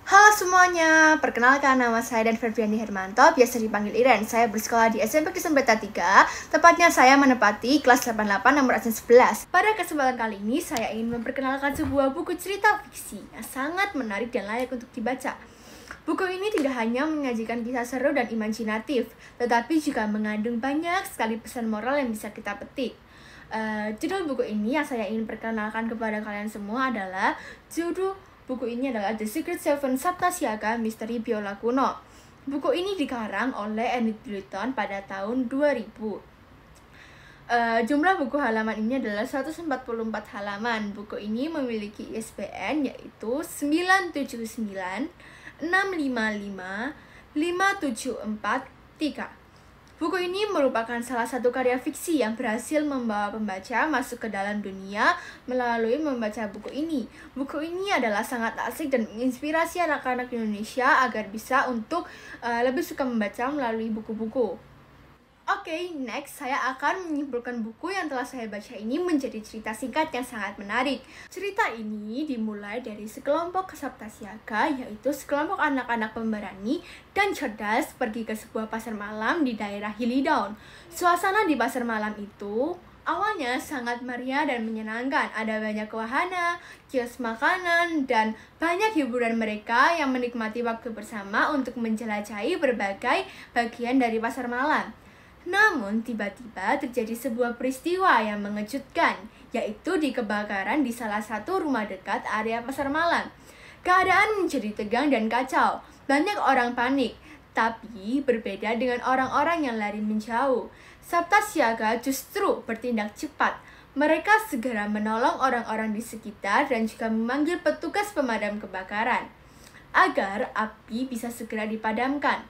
Halo semuanya, perkenalkan nama saya dan Ferdiani Hermanto, biasa dipanggil Iren. Saya bersekolah di SMP Kristen Beta 3, tepatnya saya menepati kelas 88 nomor absen 11. Pada kesempatan kali ini, saya ingin memperkenalkan sebuah buku cerita fiksi yang sangat menarik dan layak untuk dibaca. Buku ini tidak hanya menyajikan kisah seru dan imajinatif, tetapi juga mengandung banyak sekali pesan moral yang bisa kita petik. Judul buku ini yang saya ingin perkenalkan kepada kalian semua adalah Buku ini adalah The Secret Seven Saptasiaga Misteri Biola Kuno. Buku ini dikarang oleh Enid Blyton pada tahun 2000. Jumlah buku halaman ini adalah 144 halaman. Buku ini memiliki ISBN yaitu 979 655 5743. Buku ini merupakan salah satu karya fiksi yang berhasil membawa pembaca masuk ke dalam dunia melalui membaca buku ini. Buku ini adalah sangat asik dan menginspirasi anak-anak Indonesia agar bisa untuk lebih suka membaca melalui buku-buku. Oke, next saya akan menyimpulkan buku yang telah saya baca ini menjadi cerita singkat yang sangat menarik. Cerita ini dimulai dari sekelompok saptasiaga, yaitu sekelompok anak-anak pemberani dan cerdas pergi ke sebuah pasar malam di daerah Hilly Down. Suasana di pasar malam itu awalnya sangat meriah dan menyenangkan. Ada banyak wahana, kios makanan, dan banyak hiburan mereka yang menikmati waktu bersama untuk menjelajahi berbagai bagian dari pasar malam. Namun, tiba-tiba terjadi sebuah peristiwa yang mengejutkan, yaitu di kebakaran di salah satu rumah dekat area pasar malam. Keadaan menjadi tegang dan kacau. Banyak orang panik, tapi berbeda dengan orang-orang yang lari menjauh. Saptasiaga justru bertindak cepat. Mereka segera menolong orang-orang di sekitar dan juga memanggil petugas pemadam kebakaran agar api bisa segera dipadamkan.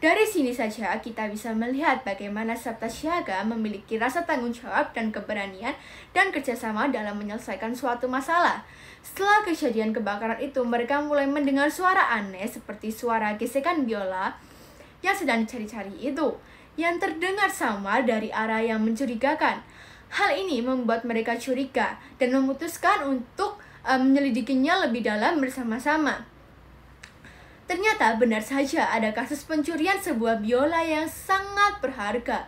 Dari sini saja kita bisa melihat bagaimana saptasiaga memiliki rasa tanggung jawab dan keberanian dan kerjasama dalam menyelesaikan suatu masalah. Setelah kejadian kebakaran itu, mereka mulai mendengar suara aneh seperti suara gesekan biola yang sedang dicari-cari itu, yang terdengar samar dari arah yang mencurigakan. Hal ini membuat mereka curiga dan memutuskan untuk menyelidikinya lebih dalam bersama-sama. Ternyata benar saja ada kasus pencurian sebuah biola yang sangat berharga.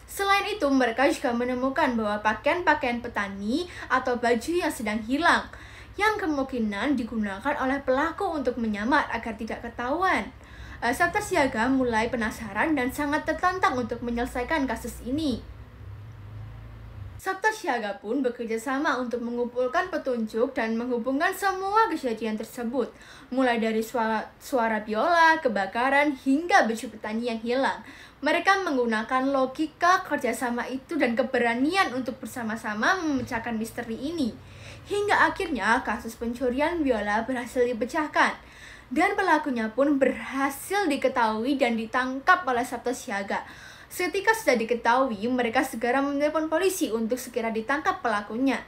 Selain itu, mereka juga menemukan bahwa pakaian-pakaian petani atau baju yang sedang hilang, yang kemungkinan digunakan oleh pelaku untuk menyamar agar tidak ketahuan. Saptasiaga mulai penasaran dan sangat tertantang untuk menyelesaikan kasus ini. Saptasiaga pun bekerja sama untuk mengumpulkan petunjuk dan menghubungkan semua kejadian tersebut, mulai dari suara biola, kebakaran, hingga baju petani yang hilang. Mereka menggunakan logika kerjasama itu dan keberanian untuk bersama-sama memecahkan misteri ini. Hingga akhirnya kasus pencurian biola berhasil dipecahkan, dan pelakunya pun berhasil diketahui dan ditangkap oleh Saptasiaga. Seketika sudah diketahui, mereka segera menelepon polisi untuk segera ditangkap pelakunya.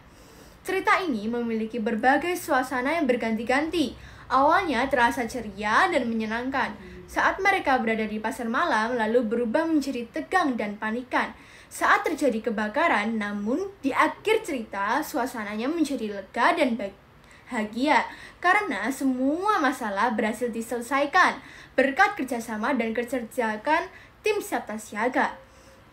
Cerita ini memiliki berbagai suasana yang berganti-ganti. Awalnya terasa ceria dan menyenangkan saat mereka berada di pasar malam, lalu berubah menjadi tegang dan panikan saat terjadi kebakaran. Namun di akhir cerita, suasananya menjadi lega dan bahagia karena semua masalah berhasil diselesaikan berkat kerjasama dan kecerdasan tim Saptasiaga.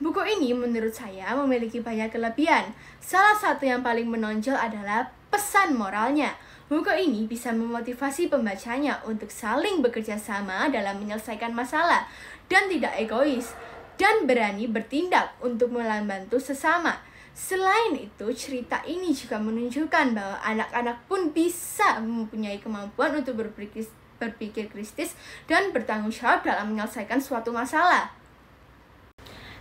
Buku ini menurut saya memiliki banyak kelebihan. Salah satu yang paling menonjol adalah pesan moralnya. Buku ini bisa memotivasi pembacanya untuk saling bekerja sama dalam menyelesaikan masalah dan tidak egois, dan berani bertindak untuk membantu sesama. Selain itu, cerita ini juga menunjukkan bahwa anak-anak pun bisa mempunyai kemampuan untuk berpikir kritis dan bertanggung jawab dalam menyelesaikan suatu masalah.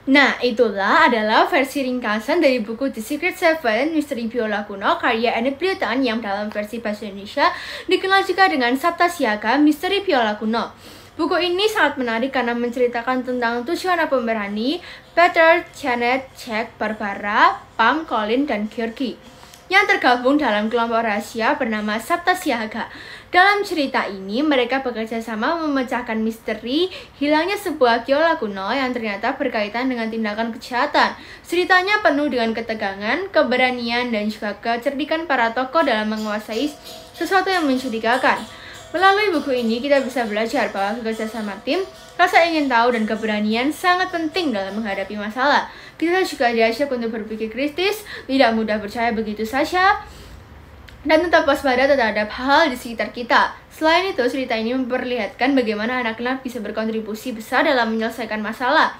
Nah, itulah adalah versi ringkasan dari buku The Secret Seven Misteri Biola Kuno karya Enid Blyton yang dalam versi bahasa Indonesia dikenal juga dengan Saptasiaga Misteri Biola Kuno. Buku ini sangat menarik karena menceritakan tentang 7 anak pemberani, Peter, Janet, Jack, Barbara, Pam, Colin, dan Georgie, yang tergabung dalam kelompok rahasia bernama Saptasiaga. Dalam cerita ini, mereka bekerja sama memecahkan misteri hilangnya sebuah biola kuno yang ternyata berkaitan dengan tindakan kejahatan. Ceritanya penuh dengan ketegangan, keberanian, dan juga kecerdikan para tokoh dalam menguasai sesuatu yang mencurigakan. Melalui buku ini, kita bisa belajar bahwa kerjasama tim, rasa ingin tahu, dan keberanian sangat penting dalam menghadapi masalah. Kita juga diajak untuk berpikir kritis, tidak mudah percaya begitu saja, dan tetap waspada terhadap hal di sekitar kita. Selain itu, cerita ini memperlihatkan bagaimana anak-anak bisa berkontribusi besar dalam menyelesaikan masalah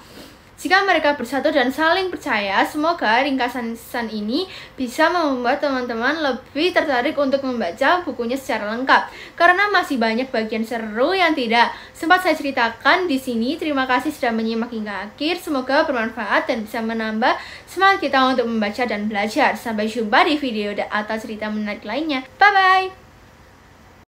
jika mereka bersatu dan saling percaya. Semoga ringkasan ini bisa membuat teman-teman lebih tertarik untuk membaca bukunya secara lengkap, karena masih banyak bagian seru yang tidak sempat saya ceritakan di sini. Terima kasih sudah menyimak hingga akhir. Semoga bermanfaat dan bisa menambah semangat kita untuk membaca dan belajar. Sampai jumpa di video atau cerita menarik lainnya. Bye-bye!